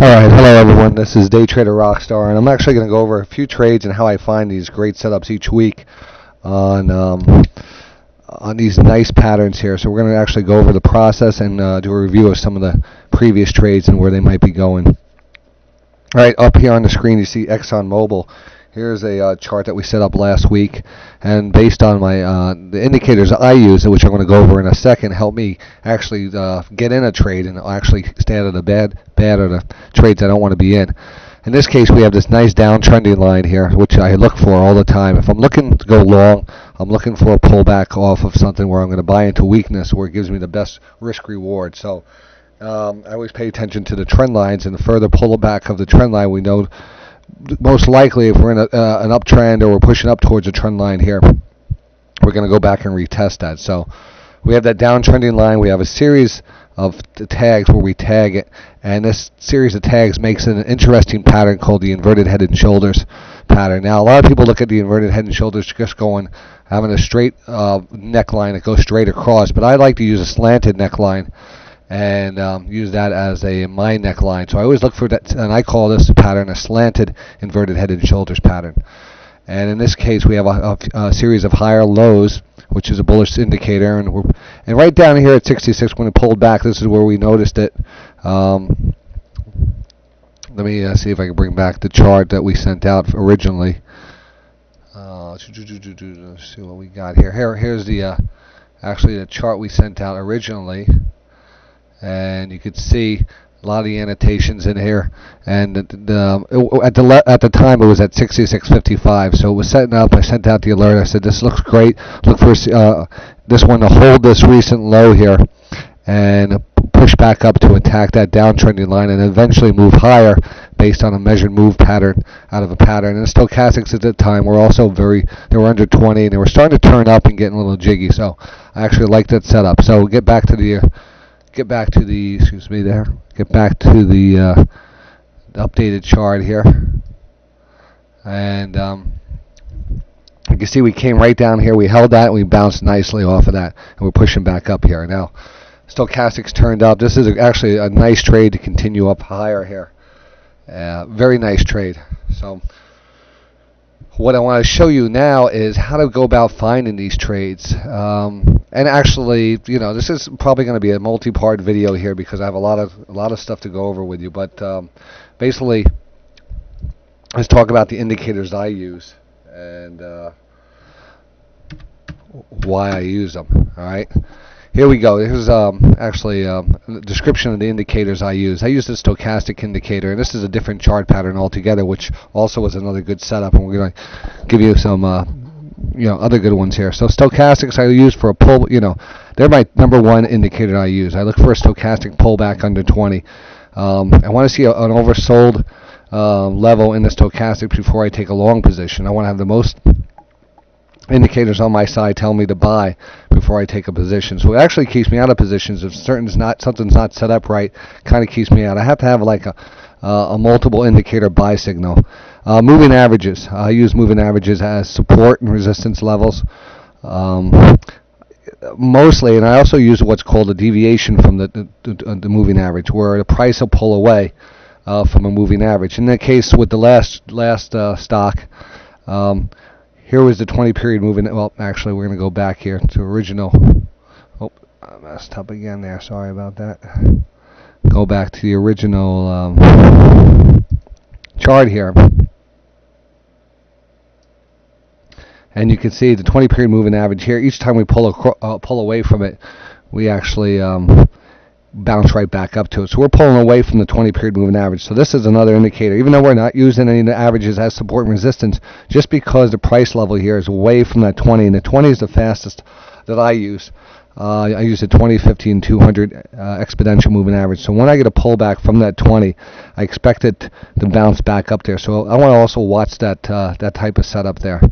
Alright, hello everyone, this is DayTraderRockStar, and I'm actually going to go over a few trades and how I find these great setups each week on these nice patterns here. So we're going to actually go over the process and do a review of some of the previous trades and where they might be going. Alright, up here on the screen you see ExxonMobil. Here's a chart that we set up last week, and based on my the indicators I use, which I'm going to go over in a second, help me actually get in a trade and actually stay out of the bad or the trades I don't want to be in. In this case, we have this nice downtrending line here, which I look for all the time. If I'm looking to go long, I'm looking for a pullback off of something where I'm going to buy into weakness, where it gives me the best risk reward. So I always pay attention to the trend lines, and the further pullback of the trend line, we know most likely if we're in an uptrend or we're pushing up towards a trend line here, we're going to go back and retest that. So we have that downtrending line. We have a series of tags where we tag it, and this series of tags makes an interesting pattern called the inverted head and shoulders pattern. Now, a lot of people look at the inverted head and shoulders just having a straight neckline that goes straight across, but I like to use a slanted neckline and use that as my neckline. So I always look for that, and I call this pattern a slanted inverted head and shoulders pattern. And in this case, we have a series of higher lows, which is a bullish indicator, and right down here at 66, when it pulled back, this is where we noticed it. Let me see if I can bring back the chart that we sent out originally. Let's see what we got here. Here's the actually the chart we sent out originally. And you could see a lot of the annotations in here, and at the time it was at 66.55, so it was setting up. I sent out the alert. I said this looks great. Look for this one to hold this recent low here and push back up to attack that downtrending line and eventually move higher based on a measured move pattern out of a pattern. And the stochastics at that time were also they were under 20, and they were starting to turn up and getting a little jiggy. So I actually liked that setup. So get back to the updated chart here, and you can see we came right down here, we held that, and we bounced nicely off of that, and we're pushing back up here. Now stochastics turned up. This is actually a nice trade to continue up higher here. Very nice trade. So what I want to show you now is how to go about finding these trades. And actually, this is probably going to be a multi-part video here because I have a lot of stuff to go over with you. But basically, let's talk about the indicators I use and why I use them. All right. Here we go. Here's actually a description of the indicators I use. I use the stochastic indicator, and this is a different chart pattern altogether, which also was another good setup, and we're going to give you some other good ones here. So stochastics I use for a pull, they're my number one indicator I use. I look for a stochastic pullback under 20. I want to see an oversold level in the stochastic before I take a long position. I want to have the most indicators on my side tell me to buy before I take a position. So it actually keeps me out of positions if something's not set up right. Kind of keeps me out. I have to have like a multiple indicator buy signal. Moving averages. I use moving averages as support and resistance levels. Mostly, and I also use what's called a deviation from the moving average, where the price will pull away from a moving average. In that case, with the last stock, here was the 20-period moving. Well, actually, we're going to go back here to original. Oh, I messed up again there. Sorry about that. Go back to the original chart here. And you can see the 20-period moving average here. Each time we pull away from it, we actually bounce right back up to it. So we're pulling away from the 20-period moving average. So this is another indicator. Even though we're not using any of the averages as support and resistance, just because the price level here is away from that 20, and the 20 is the fastest that I use. I use the 20, 50, and 200 exponential moving average. So when I get a pullback from that 20, I expect it to bounce back up there. So I want to also watch that type of setup there.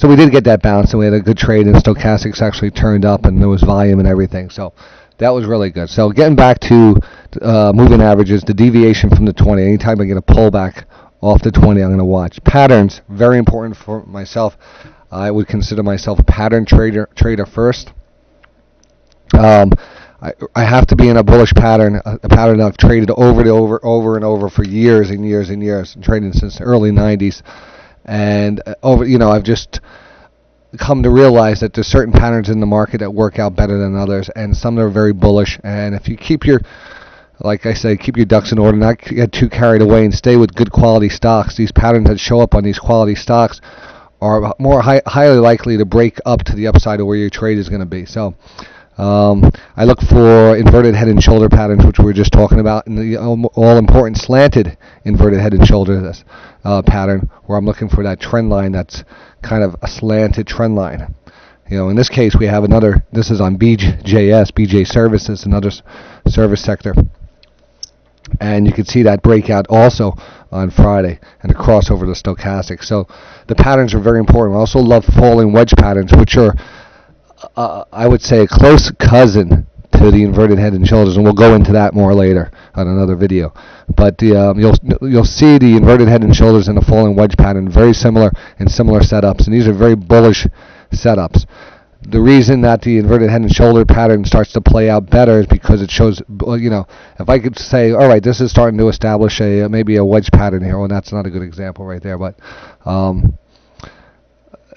So we did get that bounce, and we had a good trade, and stochastics actually turned up, and there was volume and everything. So that was really good. So getting back to moving averages, the deviation from the 20. Anytime I get a pullback off the 20, I'm going to watch. Patterns, very important for myself. I would consider myself a pattern trader first. I have to be in a bullish pattern, a pattern I've traded over and over for years and years and years, trading since the early 90s, and I've just come to realize that there's certain patterns in the market that work out better than others, and some that are very bullish. And if you keep your, like I say, keep your ducks in order, not get too carried away, and stay with good quality stocks, these patterns that show up on these quality stocks are more highly likely to break up to the upside of where your trade is going to be. So I look for inverted head and shoulder patterns, which we were just talking about, and the all-important slanted inverted head and shoulder pattern, where I'm looking for that trend line that's kind of a slanted trend line. In this case, we have another. This is on BJ Services, another service sector, and you can see that breakout also on Friday and a crossover to stochastic. So the patterns are very important. I also love falling wedge patterns, which are I would say a close cousin to the inverted head and shoulders, and we'll go into that more later on another video. But you'll see the inverted head and shoulders and the falling wedge pattern very similar in similar setups, and these are very bullish setups. The reason that the inverted head and shoulder pattern starts to play out better is because it shows, if I could say, all right, this is starting to establish maybe a wedge pattern here. Well, that's not a good example right there, but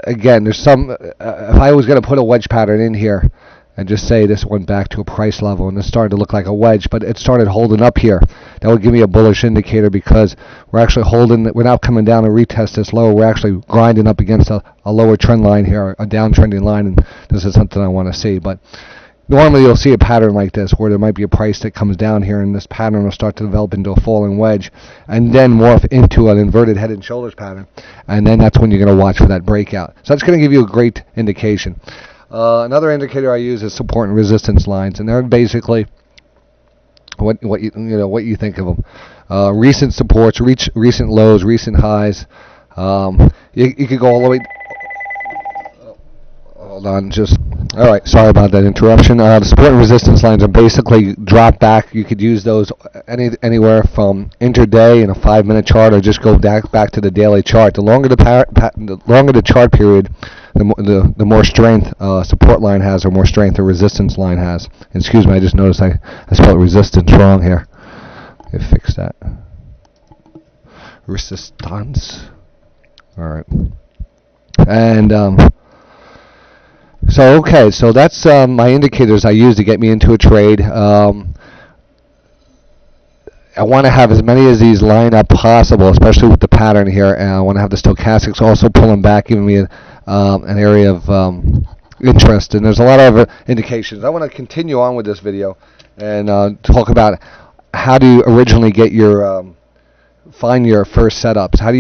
again, there's some. If I was going to put a wedge pattern in here and just say this went back to a price level and it started to look like a wedge, but it started holding up here, that would give me a bullish indicator, because we're actually holding. We're not coming down and retest this lower. We're actually grinding up against a lower trend line here, a downtrending line, and this is something I want to see. But normally you'll see a pattern like this where there might be a price that comes down here, and this pattern will start to develop into a falling wedge and then morph into an inverted head and shoulders pattern, and then that's when you're going to watch for that breakout. So that's going to give you a great indication. Another indicator I use is support and resistance lines, and they're basically what you think of them. Recent supports, recent lows, recent highs. You could go all the way. Hold on, all right. Sorry about that interruption. The support and resistance lines are basically drop back. You could use those anywhere from intraday in a 5-minute chart, or just go back to the daily chart. The longer the chart period, the more strength support line has, or more strength the resistance line has. And excuse me, I just noticed I spelled resistance wrong here. Let me fix that. Resistance. All right. And so that's my indicators I use to get me into a trade. I want to have as many of these line up possible, especially with the pattern here. And I want to have the stochastics also pulling back, giving me an area of interest. And there's a lot of other indications. I want to continue on with this video and talk about how do you originally get your find your first setups. How do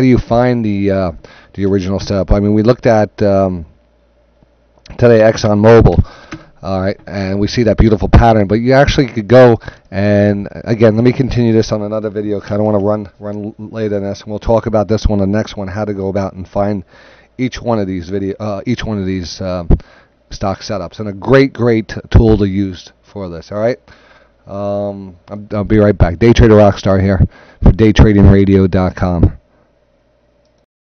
you find the original setup? I mean, we looked at today ExxonMobil. All right, and we see that beautiful pattern, but you actually could go and, again, let me continue this on another video, because I don't want to run later than this, and we'll talk about this one, the next one, how to go about and find each one of these stock setups, and a great tool to use for this. All right, I'll be right back. DayTraderRockStar here for DayTradingRadio.com.